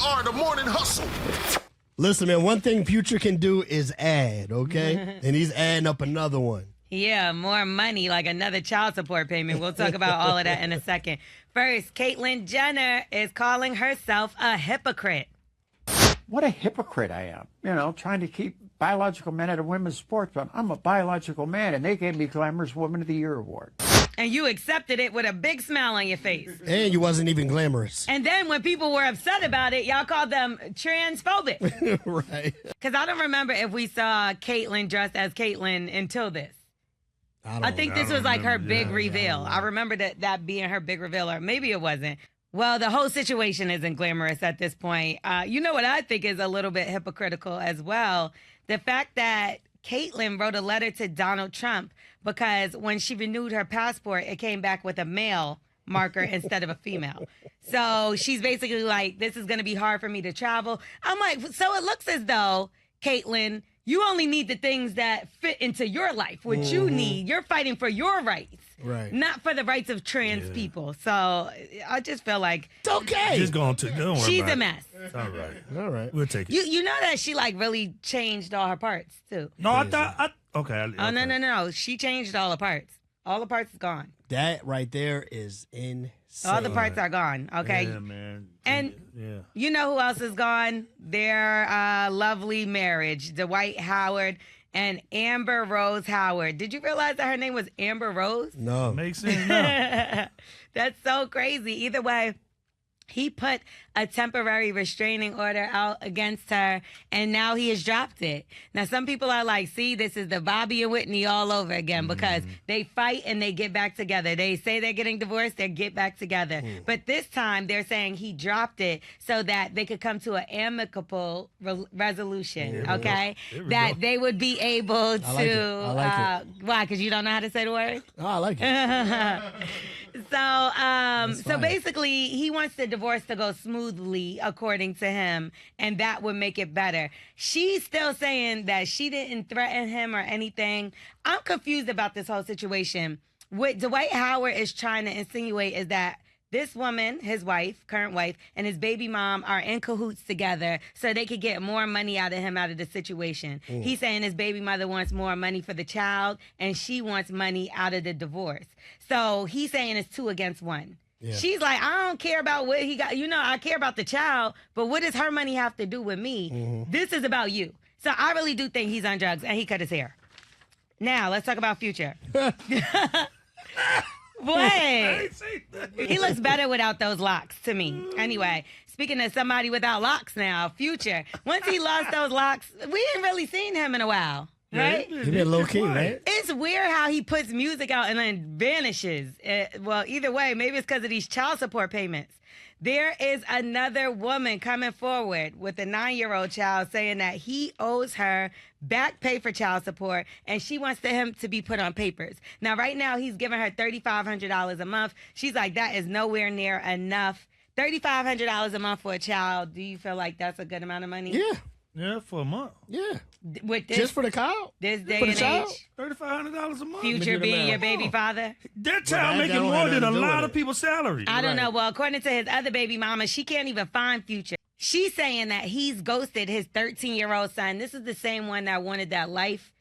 are the morning hustle. Listen, man, one thing Future can do is add, okay? And he's adding up another one. Yeah, more money, like another child support payment. We'll talk about all of that in a second. First, Caitlyn Jenner is calling herself a hypocrite. What a hypocrite I am, trying to keep biological men out of women's sports, but I'm a biological man, and they gave me Glamorous Woman of the Year award. And you accepted it with a big smile on your face. And you wasn't even glamorous. And then when people were upset about it, y'all called them transphobic. Right. Because I don't remember if we saw Caitlyn dressed as Caitlyn until this. I think this was like her big reveal. I remember that being her big reveal, or maybe it wasn't. Well, the whole situation isn't glamorous at this point. You know what I think is a little bit hypocritical as well? The fact that Caitlyn wrote a letter to Donald Trump because when she renewed her passport, it came back with a male marker instead of a female. So she's basically like, this is going to be hard for me to travel. I'm like, so it looks as though, Caitlyn, you only need the things that fit into your life, what you need. You're fighting for your rights, right? Not for the rights of trans people. So I just feel like it's okay. She's going to go. She's a mess. It's all right. All right. We'll take it. You know that she like really changed all her parts too. No, I thought. Okay. Oh, no. She changed all the parts. All the parts is gone. That right there is insane. All the parts are gone. Okay. Yeah, man. And you know who else is gone? Their lovely marriage, Dwight Howard and Amber Rose Howard. Did you realize that her name was Amber Rose? No. Makes sense now. That's so crazy. Either way, he put a temporary restraining order out against her, and now he has dropped it. Now, some people are like, see, this is the Bobby and Whitney all over again because they fight and they get back together. They say they're getting divorced, they get back together. But this time, they're saying he dropped it so that they could come to an amicable resolution, okay? That they would be able to... I like it. Why? Because you don't know how to say the word? Oh, I like it. So basically, he wants the divorce to go smoothly, according to him, and that would make it better. She's still saying that she didn't threaten him or anything. I'm confused about this whole situation. What Dwight Howard is trying to insinuate is that this woman, his wife, current wife, and his baby mom are in cahoots together so they could get more money out of him out of the situation. He's saying his baby mother wants more money for the child, and she wants money out of the divorce. So he's saying it's 2 against 1. Yeah. She's like, I don't care about what he got. I care about the child, but what does her money have to do with me? This is about you. So I really do think he's on drugs, and he cut his hair. Now, let's talk about Future. What? He looks better without those locks to me. Anyway, speaking of somebody without locks now, Future. Once he lost those locks, we ain't really seen him in a while. Right? He been low key, right? It's weird how he puts music out and then vanishes. Well, either way, maybe it's because of these child support payments. There is another woman coming forward with a 9-year-old child saying that he owes her back pay for child support and she wants him to be put on papers. Now, right now, he's giving her $3,500 a month. She's like, that is nowhere near enough. $3,500 a month for a child. Do you feel like that's a good amount of money? Yeah. Yeah, for a month. Yeah. With this, just for the child? This day for the and child? age. $3,500 a month. Future being your baby father. That child making more than a lot of people's salary. I don't know. Well, according to his other baby mama, she can't even find Future. She's saying that he's ghosted his 13-year-old son. This is the same one that wanted that life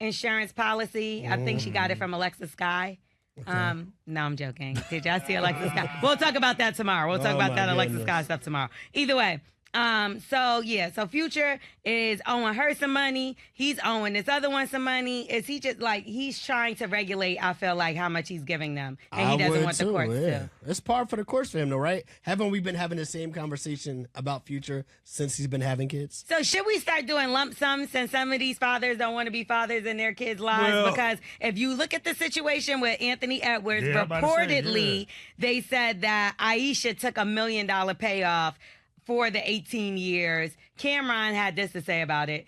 insurance policy. I think she got it from Alexa Sky. Okay. No, I'm joking. Did y'all see Alexa Sky? We'll talk about that tomorrow. We'll talk about that Alexa Sky stuff tomorrow. Either way. So Future is owing her some money. He's owing this other one some money. Is he just like, he's trying to regulate, I feel like, how much he's giving them. And he doesn't want the courts to. It's par for the course for him though, right? Haven't we been having the same conversation about Future since he's been having kids? So should we start doing lump sums since some of these fathers don't want to be fathers in their kids' lives? Because if you look at the situation with Anthony Edwards, reportedly, they said that Aisha took $1 million payoff for the 18 years. Cameron had this to say about it.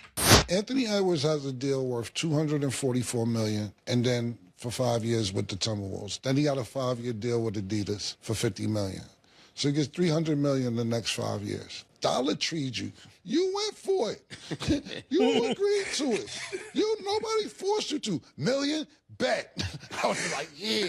Anthony Edwards has a deal worth $244 million, and then for 5 years with the Timberwolves. Then he got a 5-year deal with Adidas for $50 million. So he gets $300 million the next 5 years. Dollar treed you. You went for it. You agreed to it. Nobody forced you to. $1 million, Bet. I was like, yeah.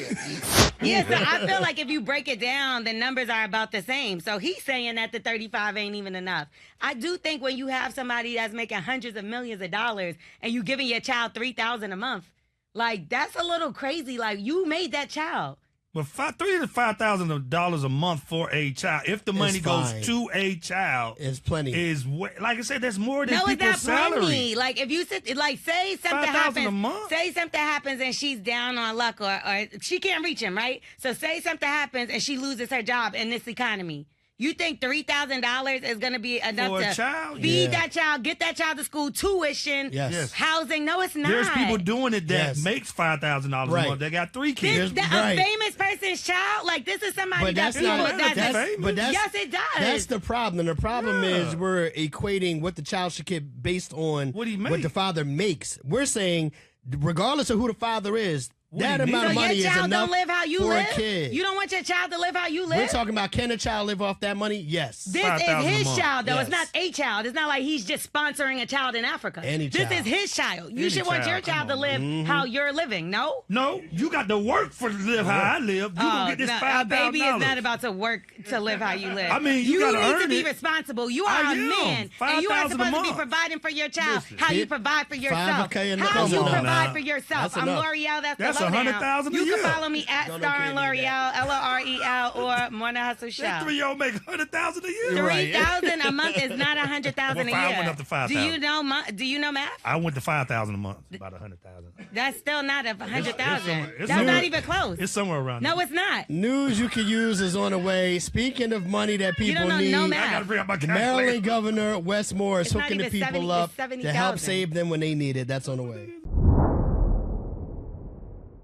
Yeah, so I feel like if you break it down, the numbers are about the same. So he's saying that the 35 ain't even enough. I do think when you have somebody that's making hundreds of millions of dollars and you giving your child $3,000 a month, like that's a little crazy. Like you made that child. But $3,000 to $5,000 a month for a child, if the money goes fine. to a child, It's plenty. like I said, that's more than No, it's people's not salary. plenty. Like if you sit, like say something $5,000 a happens, month? say something happens and she's down on luck or she can't reach him, right? So say something happens and she loses her job in this economy. You think $3,000 is going to be enough For a to child? feed Yeah. that child, get that child to school, tuition, Yes. housing? No, it's not. There's people doing it that Yes. makes $5,000 Right. a month. They got 3 This, kids. Right. a famous person's child? Like this is somebody But that's people not. that's Yes, it does. That's the problem. And the problem Yeah. is we're equating what the child should get based on What he what make. the father makes. We're saying, regardless of who the father is, What that he amount make. of So money your is child enough don't live how you for live. a kid. You don't want your child to live how you live. We're talking about, can a child live off that money? Yes. This $5,000 is a his month. child, though. Yes. It's not a child. It's not like he's just sponsoring a child in Africa. Any This child. is his child. You Any should want your child. child to Come live Mm-hmm. how you're living. No. No, you got to work for to live how I live. You gonna get this no, $5,000. a baby is not about to work to live how you live. I mean, you gotta need to earn be it. responsible. You are I a am. man, and you are $5,000 a supposed to be month. providing for your child. Listen. How you Hit provide for yourself. 5K in the How you Come on provide now. for yourself. That's I'm enough. L'Oreal. That's the lowdown. $100,000 a You year. can follow me at No, Star can't and do L'Oreal, that. LOREL, or Morning Hustle Show. That 3-year-old make $100,000 a year. Right. $3,000 a month is not $100,000 a Well, I year. went up to $5,000. Do you know math? I went to $5,000 a month, about $100,000. That's still not $100,000. it's That's somewhere- not even close. It's somewhere around No, there. it's not. News you can use is on the way. Speaking of money that You people don't know need, no math. I got to bring up my the calculator. Maryland Governor Wes Moore is It's not hooking the even people 70, up it's to help 70,000. save them when they need it. That's on the way.